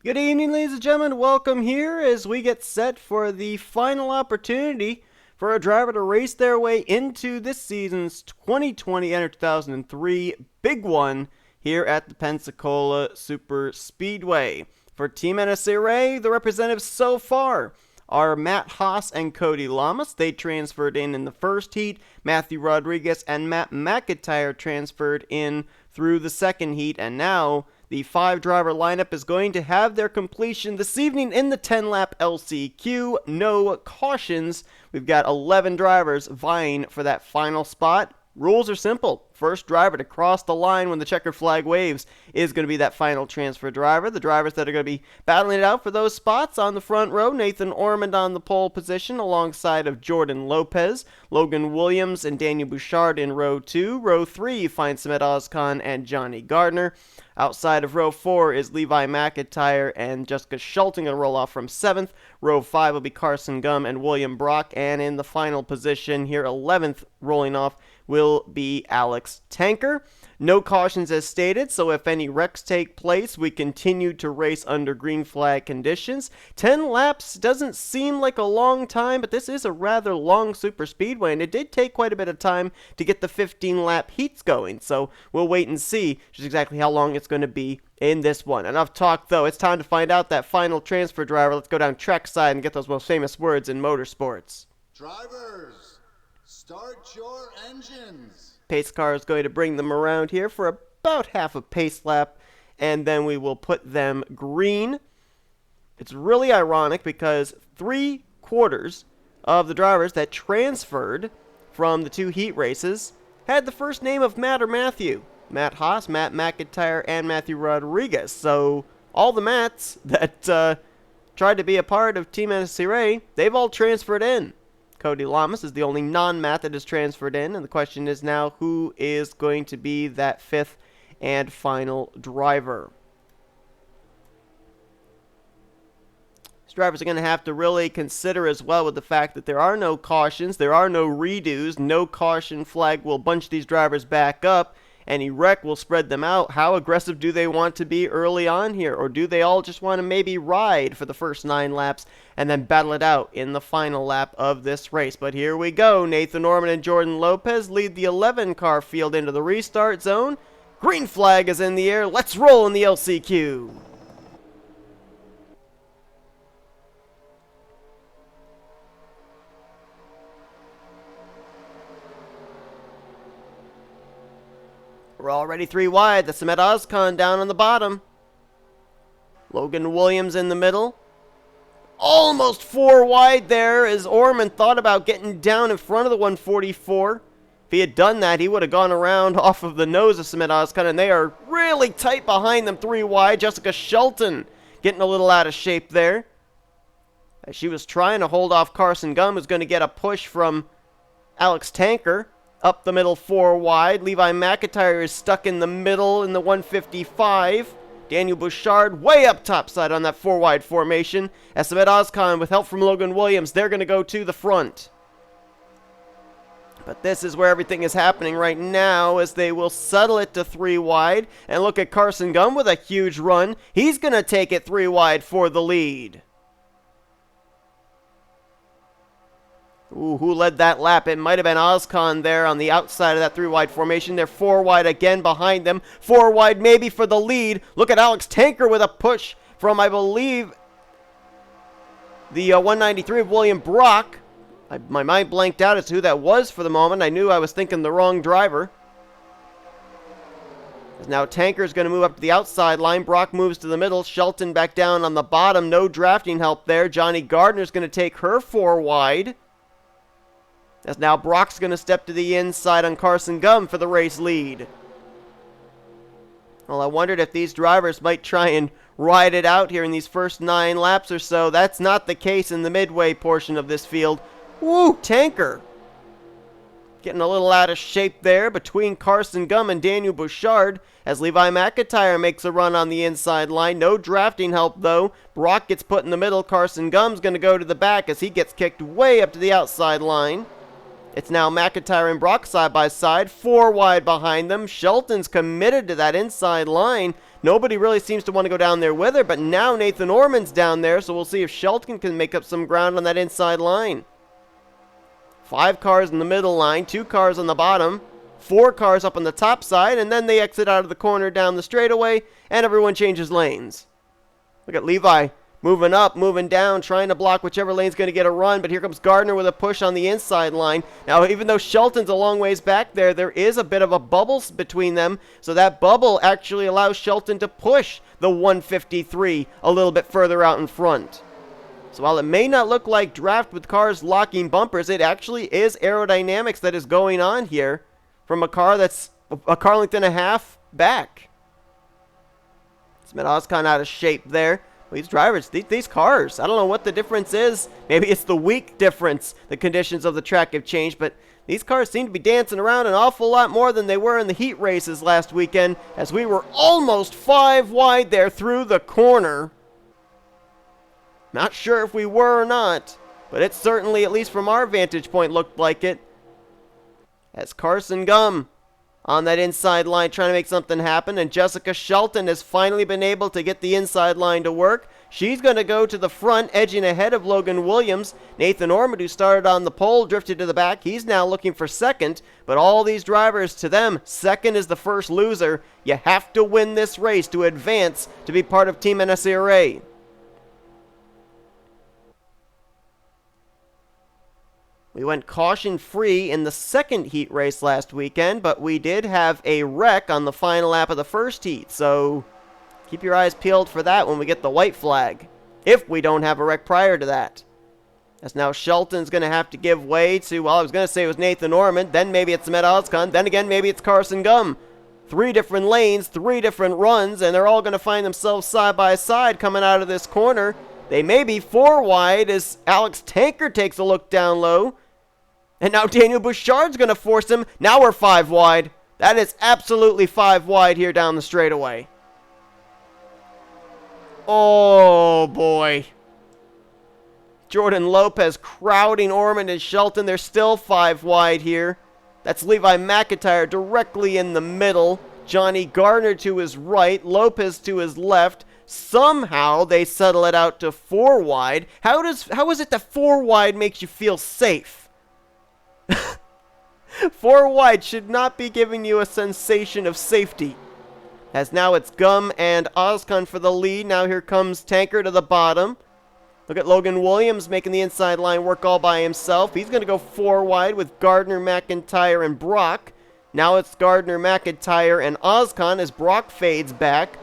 Good evening, ladies and gentlemen. Welcome here as we get set for the final opportunity for a driver to race their way into this season's 2020 NR2003 big one here at the Pensacola Super Speedway. For Team NNSCRA, the representatives so far are Matt Haas and Cody Lamas. They transferred in the first heat. Matthew Rodriguez and Matt McIntyre transferred in through the second heat, and now the 5-driver lineup is going to have their completion this evening in the 10-lap LCQ. No cautions. We've got 11 drivers vying for that final spot. Rules are simple. First driver to cross the line when the checkered flag waves is going to be that final transfer driver. The drivers that are going to be battling it out for those spots on the front row: Nathan Ormond on the pole position alongside of Jordan Lopez, Logan Williams and Daniel Bouchard in row 2. Row 3 finds Samet Ozkan and Johnny Gardner. Outside of row 4 is Levi McIntyre and Jessica Schulten going to roll off from 7th. Row 5 will be Carson Gum and William Brock. And in the final position here, 11th rolling off, will be Alex Tanker. No cautions as stated, so if any wrecks take place, we continue to race under green flag conditions. 10 laps doesn't seem like a long time, but this is a rather long super speedway, and it did take quite a bit of time to get the 15-lap heats going, so we'll wait and see just exactly how long it's going to be in this one. Enough talk, though. It's time to find out that final transfer driver. Let's go down trackside and get those most famous words in motorsports. Drivers, start your engines. Pace car is going to bring them around here for about half a pace lap, and then we will put them green. It's really ironic because 3/4 of the drivers that transferred from the 2 heat races had the first name of Matt or Matthew. Matt Haas, Matt McIntyre, and Matthew Rodriguez. So all the Matts that tried to be a part of Team NNSCRA, they've all transferred in. Cody Lamas is the only non-Matt that is transferred in, and the question is now who is going to be that 5th and final driver. These drivers are going to have to really consider as well with the fact that there are no cautions, there are no redos, no caution flag will bunch these drivers back up. Any wreck will spread them out. How aggressive do they want to be early on here? Or do they all just want to maybe ride for the first 9 laps and then battle it out in the final lap of this race? But here we go. Nathan Ormond and Jordan Lopez lead the 11-car field into the restart zone. Green flag is in the air. Let's roll in the LCQ. We're already 3 wide. That's Samet Ozkan down on the bottom. Logan Williams in the middle. Almost 4 wide there as Ormond thought about getting down in front of the 144. If he had done that, he would have gone around off of the nose of Samet Ozkan, and they are really tight behind them, 3 wide. Jessica Schulten getting a little out of shape there, as she was trying to hold off Carson Gum, who's going to get a push from Alex Tanker. Up the middle, 4 wide. Levi McIntyre is stuck in the middle in the 155. Daniel Bouchard way up topside on that 4 wide formation. As Samet Ozkan, with help from Logan Williams, they're going to go to the front. But this is where everything is happening right now, as they will settle it to 3 wide. And look at Carson Gum with a huge run. He's going to take it 3 wide for the lead. Ooh, who led that lap? It might have been Ozkan there on the outside of that 3 wide formation. They're 4 wide again behind them. 4 wide maybe for the lead. Look at Alex Tanker with a push from, I believe, the 193 of William Brock. My mind blanked out as to who that was for the moment. I knew I was thinking the wrong driver. Now Tanker's going to move up to the outside line. Brock moves to the middle. Schulten back down on the bottom. No drafting help there. Johnny Gardner's going to take her 4 wide. As now Brock's going to step to the inside on Carson Gum for the race lead. Well, I wondered if these drivers might try and ride it out here in these first 9 laps or so. That's not the case in the midway portion of this field. Woo, Tanker getting a little out of shape there between Carson Gum and Daniel Bouchard, as Levi McIntyre makes a run on the inside line. No drafting help, though. Brock gets put in the middle. Carson Gum's going to go to the back as he gets kicked way up to the outside line. It's now McIntyre and Brock side by side, 4 wide behind them. Shelton's committed to that inside line. Nobody really seems to want to go down there with her, but now Nathan Orman's down there, so we'll see if Shelton can make up some ground on that inside line. 5 cars in the middle line, 2 cars on the bottom, 4 cars up on the top side, and then they exit out of the corner down the straightaway, and everyone changes lanes. Look at Levi moving up, moving down, trying to block whichever lane's going to get a run, but here comes Gardner with a push on the inside line. Now, even though Shelton's a long ways back there, there is a bit of a bubble between them, so that bubble actually allows Shelton to push the 153 a little bit further out in front. So while it may not look like draft with cars locking bumpers, it actually is aerodynamics that is going on here from a car that's a car length and a half back. Smith Oscon out of shape there. These drivers, these cars, I don't know what the difference is. Maybe it's the week difference. The conditions of the track have changed, but these cars seem to be dancing around an awful lot more than they were in the heat races last weekend, as we were almost 5 wide there through the corner. Not sure if we were or not, but it certainly, at least from our vantage point, looked like it. As Carson Gum on that inside line trying to make something happen, and Jessica Shelton has finally been able to get the inside line to work. She's going to go to the front, edging ahead of Logan Williams. Nathan Ormond, who started on the pole, drifted to the back. He's now looking for second, but all these drivers, to them, second is the first loser. You have to win this race to advance to be part of Team NNSCRA. We went caution-free in the second heat race last weekend, but we did have a wreck on the final lap of the first heat, so keep your eyes peeled for that when we get the white flag, if we don't have a wreck prior to that. As now Shelton's going to have to give way to, well, I was going to say it was Nathan Ormond, then maybe it's Mehmet Ozkan, then again maybe it's Carson Gum. 3 different lanes, 3 different runs, and they're all going to find themselves side by side coming out of this corner. They may be 4 wide as Alex Tanker takes a look down low. And now Daniel Bouchard's going to force him. Now we're 5 wide. That is absolutely 5 wide here down the straightaway. Oh, boy. Jordan Lopez crowding Ormond and Shelton. They're still 5 wide here. That's Levi McIntyre directly in the middle. Johnny Gardner to his right. Lopez to his left. Somehow they settle it out to 4 wide. How is it that 4 wide makes you feel safe? 4 wide should not be giving you a sensation of safety. As now it's Gum and Ozkan for the lead. Now here comes Tanker to the bottom. Look at Logan Williams making the inside line work all by himself. He's going to go 4 wide with Gardner, McIntyre, and Brock. Now it's Gardner, McIntyre, and Ozkan as Brock fades back.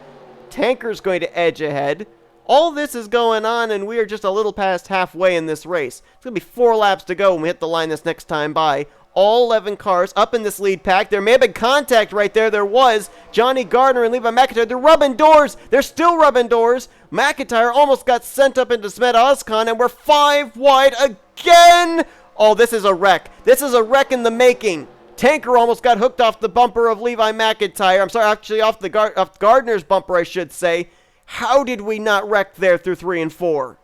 Tanker's going to edge ahead. All this is going on, and we are just a little past halfway in this race. It's going to be 4 laps to go when we hit the line this next time by. All 11 cars up in this lead pack. There may have been contact right there. There was. Johnny Gardner and Levi McIntyre. They're rubbing doors. They're still rubbing doors. McIntyre almost got sent up into Smith Oscon, and we're 5 wide again. Oh, this is a wreck. This is a wreck in the making. Tanker almost got hooked off the bumper of Levi McIntyre. I'm sorry, actually off Gardner's bumper, I should say. How did we not wreck there through 3 and 4?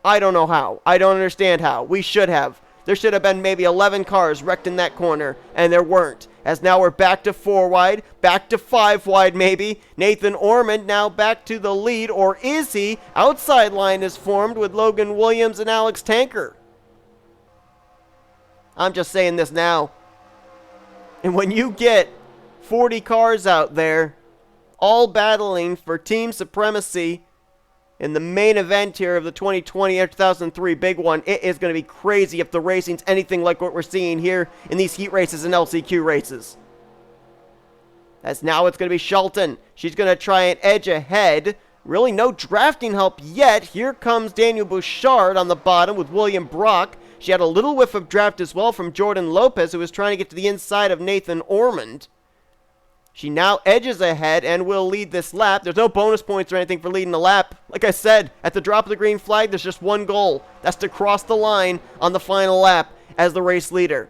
I don't know how. I don't understand how. We should have. There should have been maybe 11 cars wrecked in that corner, and there weren't. As now we're back to 4 wide, back to 5 wide maybe. Nathan Ormond now back to the lead, or is he? Outside line is formed with Logan Williams and Alex Tanker. I'm just saying this now. And when you get 40 cars out there, all battling for team supremacy in the main event here of the 2020 and 2003 big one, it is going to be crazy if the racing's anything like what we're seeing here in these heat races and LCQ races. As now it's going to be Shelton. She's going to try and edge ahead. Really no drafting help yet. Here comes Daniel Bouchard on the bottom with William Brock. She had a little whiff of draft as well from Jordan Lopez, who was trying to get to the inside of Nathan Ormond. She now edges ahead and will lead this lap. There's no bonus points or anything for leading the lap. Like I said, at the drop of the green flag, there's just one goal. That's to cross the line on the final lap as the race leader.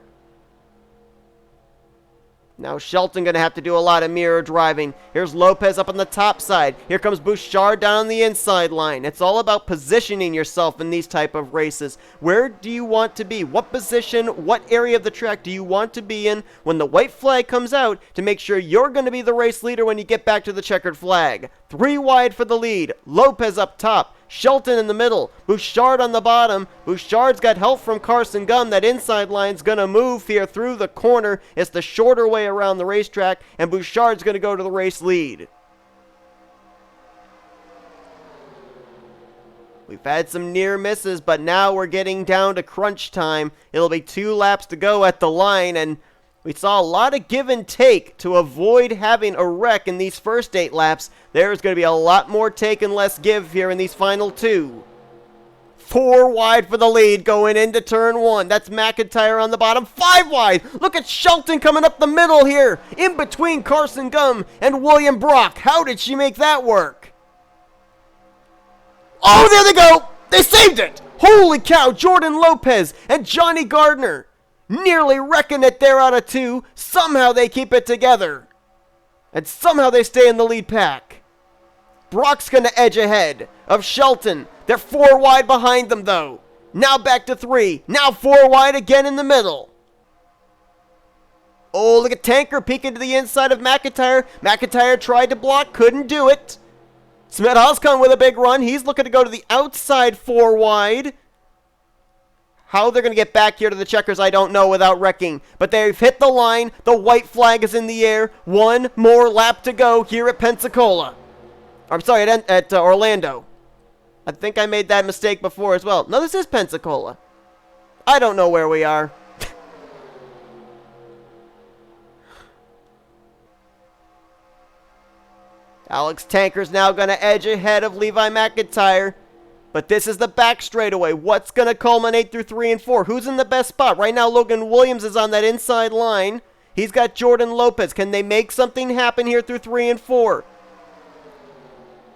Now Shelton going to have to do a lot of mirror driving. Here's Lopez up on the top side. Here comes Bouchard down on the inside line. It's all about positioning yourself in these type of races. Where do you want to be? What position, what area of the track do you want to be in when the white flag comes out to make sure you're going to be the race leader when you get back to the checkered flag? 3 wide for the lead. Lopez up top. Shelton in the middle, Bouchard on the bottom. Bouchard's got help from Carson Gum. That inside line's going to move here through the corner. It's the shorter way around the racetrack, and Bouchard's going to go to the race lead. We've had some near misses, but now we're getting down to crunch time. It'll be 2 laps to go at the line, and we saw a lot of give and take to avoid having a wreck in these first 8 laps. There's going to be a lot more take and less give here in these final 2. 4 wide for the lead going into turn 1. That's McIntyre on the bottom. 5 wide. Look at Shelton coming up the middle here, in between Carson Gum and William Brock. How did she make that work? Oh, there they go. They saved it. Holy cow, Jordan Lopez and Johnny Gardner nearly wrecking it there out of 2. Somehow they keep it together. And somehow they stay in the lead pack. Brock's going to edge ahead of Shelton. They're 4 wide behind them, though. Now back to 3. Now 4 wide again in the middle. Oh, look at Tanker peeking to the inside of McIntyre. McIntyre tried to block, couldn't do it. Smedhoskan with a big run. He's looking to go to the outside 4 wide. How they're going to get back here to the checkers, I don't know without wrecking. But they've hit the line. The white flag is in the air. 1 more lap to go here at Pensacola. I'm sorry, at Orlando. I think I made that mistake before as well. No, this is Pensacola. I don't know where we are. Alex Tanker's now going to edge ahead of Levi McIntyre. But this is the back straightaway. What's going to culminate through 3 and 4? Who's in the best spot? Right now, Logan Williams is on that inside line. He's got Jordan Lopez. Can they make something happen here through 3 and 4?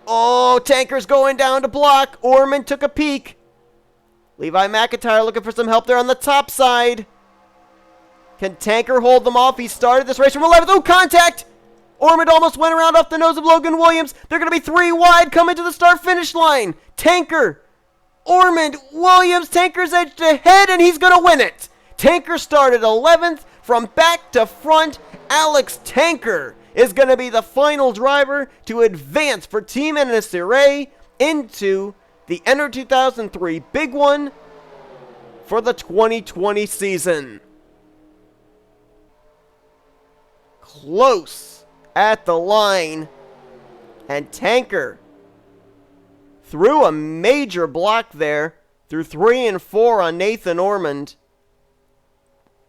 Oh, Tanker's going down to block. Orman took a peek. Levi McIntyre looking for some help there on the top side. Can Tanker hold them off? He started this race from 11th. Oh, contact! Ormond almost went around off the nose of Logan Williams. They're going to be 3 wide coming to the start-finish line. Tanker, Ormond, Williams. Tanker's edged ahead, and he's going to win it. Tanker started 11th from back to front. Alex Tanker is going to be the final driver to advance for Team NNSCRA into the NR2003 Big One for the 2020 season. Close at the line, and Tanker threw a major block there through 3 and 4 on Nathan Ormond.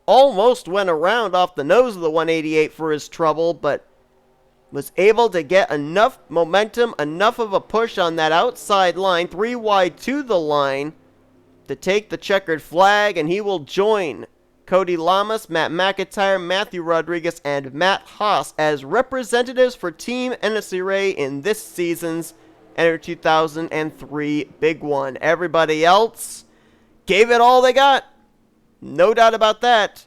Almost went around off the nose of the 188 for his trouble, but was able to get enough momentum, enough of a push on that outside line, 3 wide to the line, to take the checkered flag, and he will join Cody Lamas, Matt McIntyre, Matthew Rodriguez, and Matt Haas as representatives for Team NNSCRA in this season's Enter 2003 Big One. Everybody else gave it all they got. No doubt about that.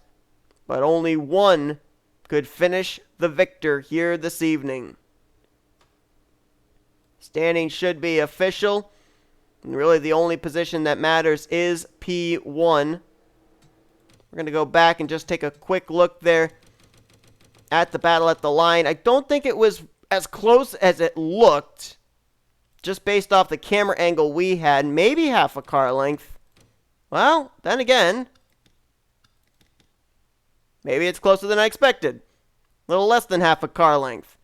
But only one could finish the victor here this evening. Standing should be official. And really the only position that matters is P1. We're going to go back and just take a quick look there at the battle at the line. I don't think it was as close as it looked, just based off the camera angle we had. Maybe half a car length. Well, then again, maybe it's closer than I expected. A little less than half a car length.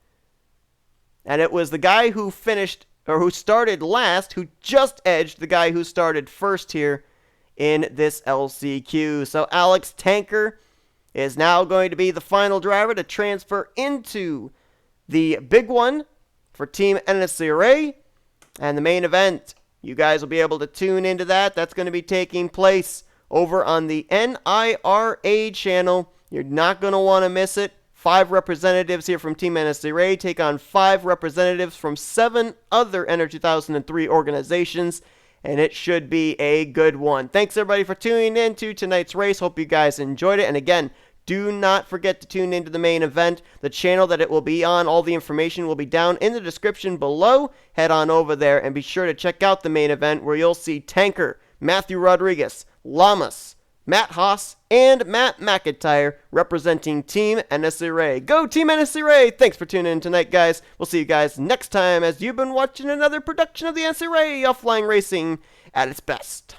And it was the guy who finished, or who started last, who just edged the guy who started first here in this LCQ. So Alex Tanker is now going to be the final driver to transfer into the Big One for Team NNSCRA. And the main event, you guys will be able to tune into that. That's going to be taking place over on the NIRA channel. You're not going to want to miss it. 5 representatives here from Team NNSCRA take on 5 representatives from 7 other Enter 2003 organizations. And it should be a good one. Thanks, everybody, for tuning in to tonight's race. Hope you guys enjoyed it. And again, Do not forget to tune into the main event, the channel that it will be on. All the information will be down in the description below. Head on over there and be sure to check out the main event where you'll see Tanker, Matthew Rodriguez, Lamas, Matt Haas, and Matt McIntyre representing Team NNSCRA. Go Team NNSCRA! Thanks for tuning in tonight, guys. We'll see you guys next time as you've been watching another production of the NNSCRA Offline Racing at its best.